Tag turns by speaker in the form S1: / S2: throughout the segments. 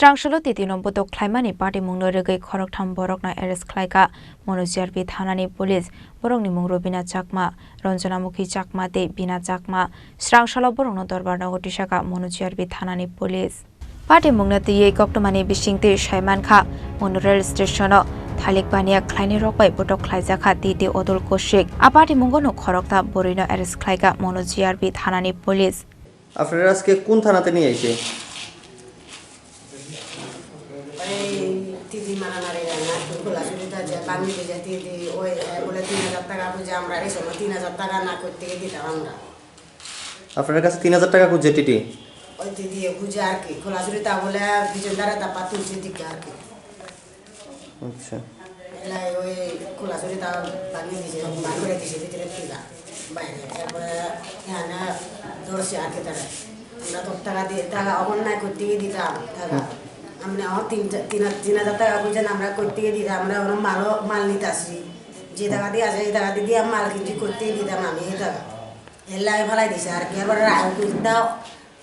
S1: Srangshalo titino Butok Khlaimani Patimung Rwgwi Khoroktham Bohrokno arrest Khlaikha Manu GRP Thanani police Bohrokni mung Bina Chakma Ranjanamukhi Chakma de Bina Chakma Srangshalo Bohrokno Dorbar Nogoti Shaka Manu GRP Thanani police Patimung na tiye Koktomani Bishingte Shaimankha Manu rail station Thalikbania Khlaini Rokbai Butok Khlaijaka titi Odol Koshik Patimung no Khoroktham Borino arrest Khlaikha Manu GRP Thanani police
S2: আপনারা আজকে কোন থানাতে নিয়ে আইছে
S3: তিদি মারা মারে না খোলা শুরুটা যে বাংলাদেশে যে তিদি ওই বলে 3000 টাকা বুঝে আমরা এই সময় 3000 টাকা না করতে দিতাম আমরা
S2: আপনার কাছে 3000 টাকা খুঁজে টিটি
S3: ওই তিদি বুঝে আর কি খোলা শুরুটা বলে বিজনদারে তা পাতুল দিকে আর কি
S2: আচ্ছা
S3: এলাই ওই খোলা শুরুটা বানিয়ে দিয়েছে বানিয়ে দিয়েছে ভিতরে তিদা বাইরে তারপরে এখানে দর্শে আর কি তারা আমরা তো টাকা দিয়ে টাকা অন্যায় করতে দিতাম টাকা আমরা 3000 টাকা বুঝেন আমরা করতে দিতাম আমরা মাল নিতে আসি যে টাকা দিয়ে আসে এই টাকা দিয়ে মাল কিনতে করতে দিতাম আমি এই টাকা এলাই ফেলাই দিছে আর কি এবার দাও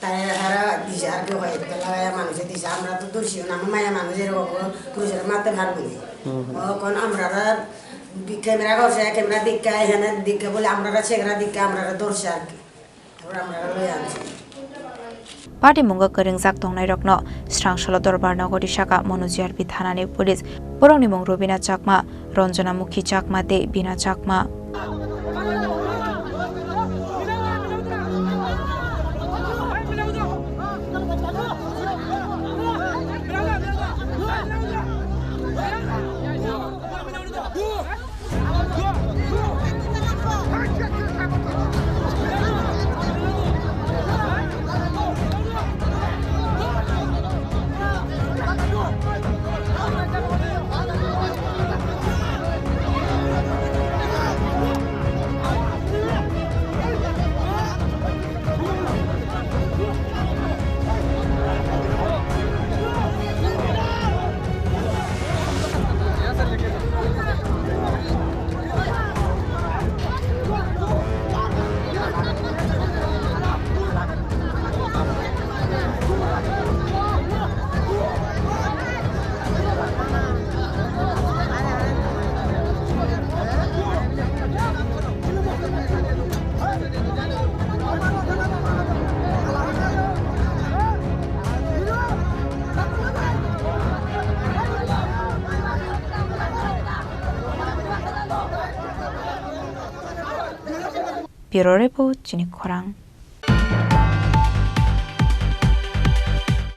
S3: তাই হারা দিছে আর কি হয় লাগাইয়া মানুষে দিছে আমরা তো দোষী না আমার মায়া মানুষের পুরুষের মারতে পারবো এখন আমরা ক্যামেরা করছে ক্যামেরা দিকে এখানে দিকে বলে আমরা সেখানে দিকে আমরা দর্শে আর কি তারপর আমরা লয়ে আনছি
S1: Patimung Keringzak Tongnai Rokno Srangshalo Dorbar Nogoti Shaka Manu GRP Thanani police Bohrokni mung Bina Chakma Ranjanamukhi Chakma de Bina Chakma Bureau Report Chini Khorang